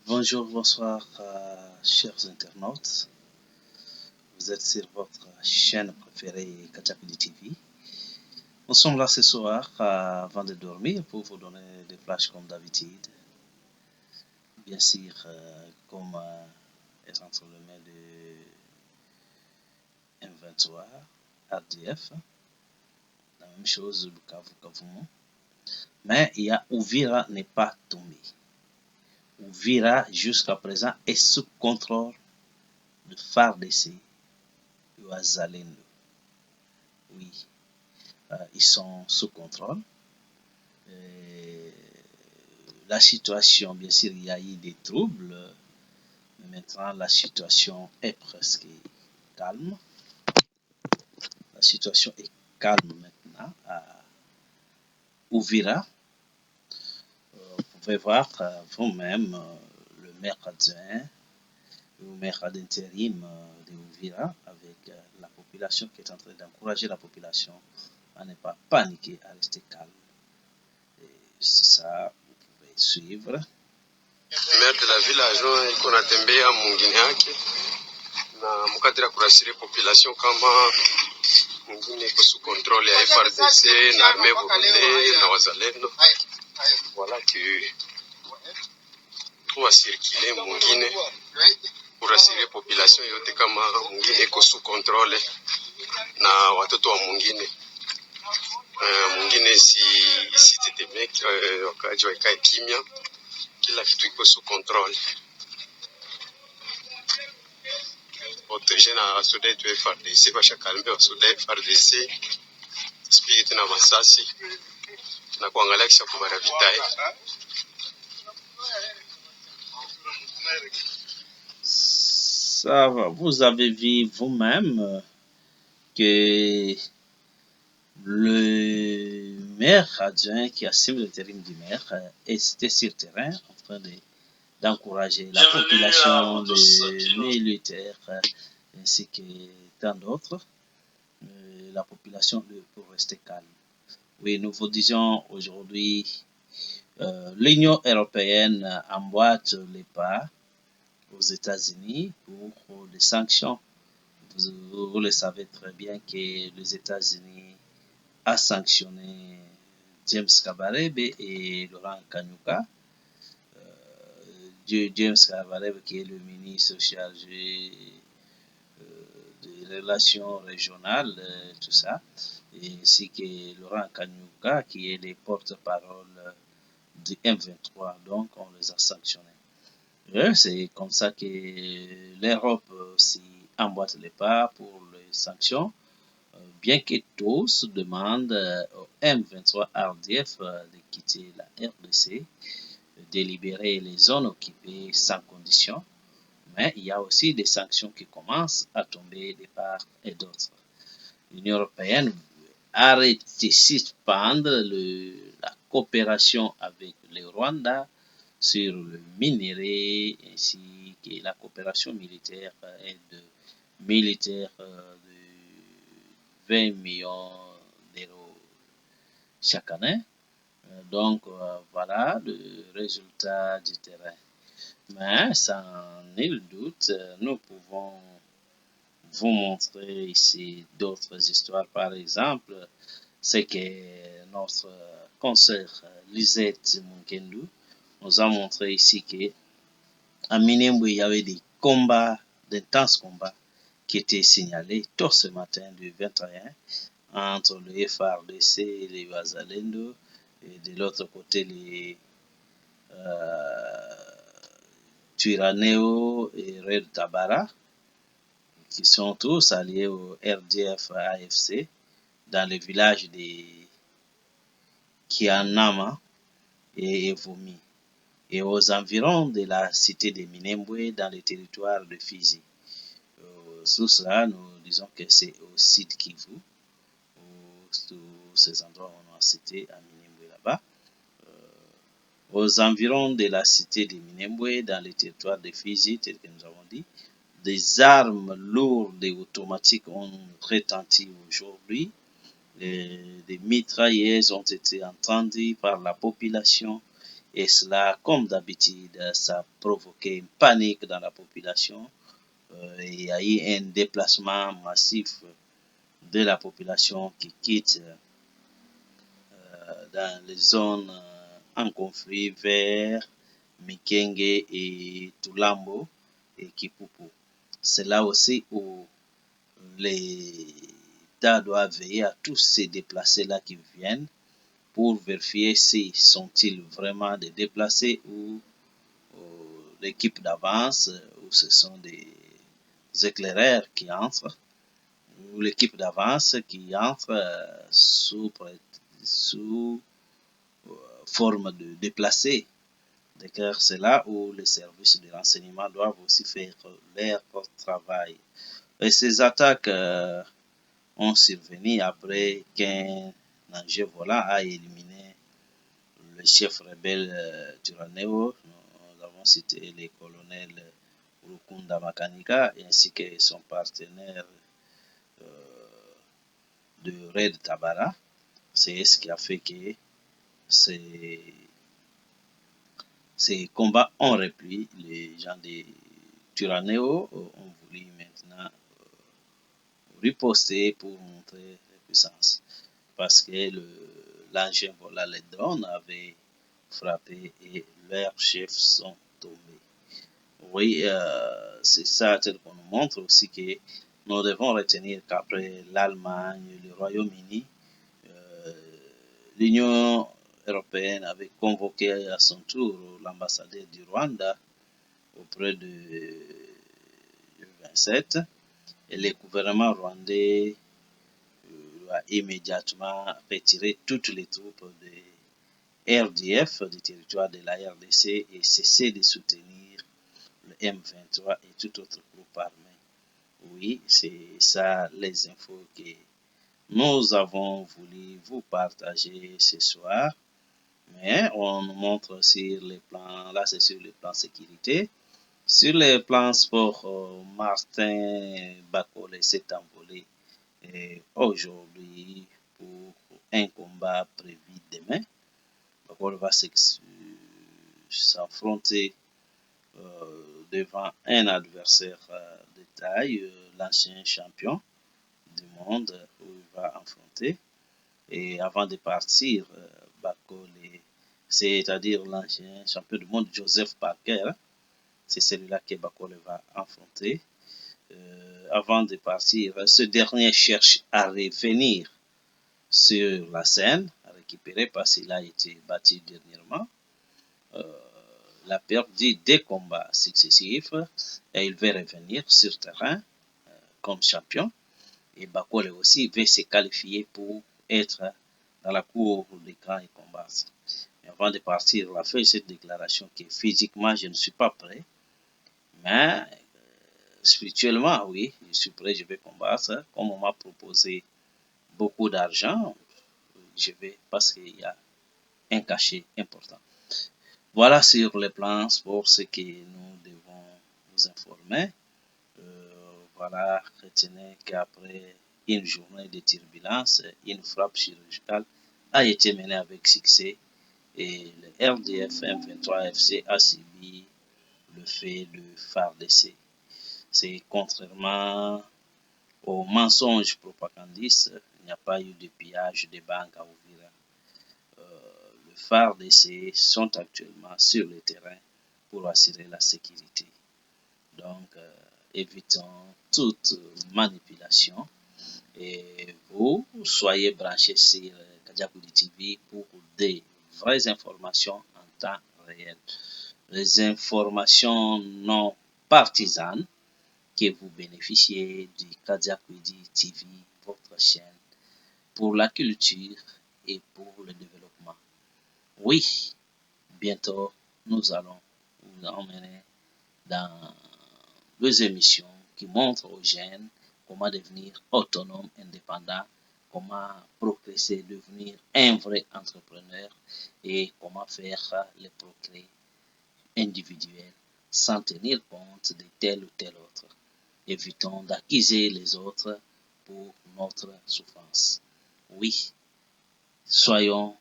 Bonjour, bonsoir, chers internautes. Vous êtes sur votre chaîne préférée Kachapili TV. Nous sommes là ce soir avant de dormir pour vous donner des flashs comme d'habitude. Bien sûr, comme est entre les mains de M23, RDF, la même chose Bukavu, Kavumu. Mais il y a Uvira n'est pas tombé. Uvira jusqu'à présent est sous contrôle de FARDC et Wazalendo. Oui, ils sont sous contrôle. La situation, bien sûr, il y a eu des troubles. Mais maintenant, la situation est presque calme. La situation est calme maintenant à Uvira. Vous pouvez voir vous-même le maire adjoint, le maire d'intérim de Uvira avec la population qui est en train d'encourager la population à ne pas paniquer, à rester calme. C'est ça, vous pouvez suivre. Maire de la village iko natembea mwingine yake na mukadira kurashiria population kama mwingine iko sous contrôle ya FARDC na armée burundais na wazalendo. Voilà que tuwa circuler mwingine kurashiria population yote kama mwingine iko sous contrôle na watoto wa mwingine. Mwingine si tetemeke, wakaji wakae kimya, kila kitu iko sous contrôle. Protéger na soda yetu FARDC, bashakalmbe wa soda FARDC spirit na masasi na kuangalia kisha kubara vitae. Ça va, vous avez vu vous-même que le maire adjoint qui assume l'intérim du maire était sur terrain en train d'encourager la population, les militaires ainsi que tant d'autres, la population pour rester calme. Oui, nous vous disons aujourd'hui, l'Union européenne emboîte les pas aux États-Unis pour des sanctions. Vous le savez très bien que les États-Unis a sanctionné James Kabarebe et Laurent Kanyuka. James Kabarebe qui est le ministre chargé des relations régionales, tout ça, et ainsi que Laurent Kanyuka qui est le porte-parole du M23, donc on les a sanctionnés. C'est comme ça que l'Europe s'y emboîte les pas pour les sanctions, bien que tous demandent au M23 RDF de quitter la RDC, de libérer les zones occupées sans condition. Mais il y a aussi des sanctions qui commencent à tomber de part et d'autre. L'Union européenne arrête de suspendre la coopération avec le Rwanda sur le minerai ainsi que la coopération militaire aide militaire de 20 millions d'euros chaque année. Donc voilà le résultat du terrain. Mais sans nul doute, nous pouvons vous montrer ici d'autres histoires. Par exemple, c'est que notre consoeur Lisette Munkendu nous a montré ici qu'à Minembwe, il y avait des combats, d'intenses combats qui étaient signalés tôt ce matin du 21 entre le FARDC et les Wazalendo et de l'autre côté les Turaneo et Red Tabara qui sont tous alliés au RDF AFC dans le village de Kianama et Evomi et aux environs de la cité de Minembwe dans le territoire de Fizi. Sous cela, nous disons que c'est au site Kivu, tous ces endroits on a cité à Minembwe là-bas. Aux environs de la cité de Minembwe dans le territoire de Fizi, tel que nous avons dit, des armes lourdes et automatiques ont retenti aujourd'hui. Des mitrailleuses ont été entendues par la population Et cela, comme d'habitude, ça a provoqué une panique dans la population. Il y a eu un déplacement massif de la population qui quitte dans les zones en conflit vers Mikenge et Tulambo et Kipupu. C'est là aussi où l'État doit veiller à tous ces déplacés-là qui viennent pour vérifier si sont-ils vraiment des déplacés ou l'équipe d'avance, ou ce sont des éclaireurs qui entrent, ou l'équipe d'avance qui entre sous forme de déplacés. D'ailleurs, c'est là où les services de renseignement doivent aussi faire leur travail. Et ces attaques ont survenu après qu'un engin volant a éliminé le chef rebelle Turaneo. Nous avons cité les colonels Rukunda Makanika ainsi que son partenaire de Red Tabara. C'est ce qui a fait que ces combats ont repris. Les gens de Turaneo ont voulu maintenant riposter pour montrer la puissance. Parce que l'engin volant, les drones, avait frappé et leurs chefs sont tombés. Oui, c'est ça tel qu'on nous montre aussi que nous devons retenir qu'après l'Allemagne, le Royaume-Uni, l'Union européenne avait convoqué à son tour l'ambassadeur du Rwanda auprès de 27 et le gouvernement rwandais a immédiatement retiré toutes les troupes de RDF du territoire de la RDC et cessé de soutenir le M23 et tout autre groupe armé. Oui, c'est ça les infos que nous avons voulu vous partager ce soir. Mais on nous montre sur les plans, là c'est sur le plan sécurité. Sur le plan sport, Martin Bakole s'est envolé aujourd'hui pour un combat prévu demain. Bakole va s'affronter devant un adversaire de taille, l'ancien champion du monde où il va affronter. Et avant de partir, Bakole, c'est-à-dire l'ancien champion du monde Joseph Parker, c'est celui-là que Bakole va affronter. Avant de partir, ce dernier cherche à revenir sur la scène, à récupérer parce qu'il a été battu dernièrement. Il a perdu des combats successifs et il veut revenir sur terrain comme champion. Et Bakole aussi veut se qualifier pour être dans la cour des grands et combattre. Mais avant de partir, il a fait cette déclaration que physiquement, je ne suis pas prêt. Mais spirituellement, oui, je suis prêt, je vais combattre. Comme on m'a proposé beaucoup d'argent, je vais parce qu'il y a un cachet important. Voilà sur le plan sport ce que nous devons vous informer. Voilà, retenez qu'après une journée de turbulence, une frappe chirurgicale a été menée avec succès et le RDF M23 FC a subi le fait de FARDC. C'est contrairement aux mensonges propagandistes, il n'y a pas eu de pillage des banques à Ouvira. Le FARDC sont actuellement sur le terrain pour assurer la sécurité. Donc, évitons toute manipulation et vous soyez branchés sur Kadjakoudi TV pour des vraies informations en temps réel. Les informations non partisanes que vous bénéficiez du Kadjakoudi TV, votre chaîne pour la culture et pour le développement. Oui, bientôt nous allons vous emmener dans deux émissions qui montrent aux jeunes comment devenir autonome, indépendant, comment progresser, devenir un vrai entrepreneur et comment faire les progrès individuels sans tenir compte de tel ou tel autre. Évitons d'accuser les autres pour notre souffrance. Oui, soyons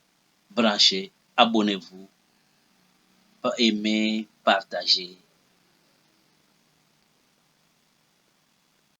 branchés, abonnez-vous aimer, partager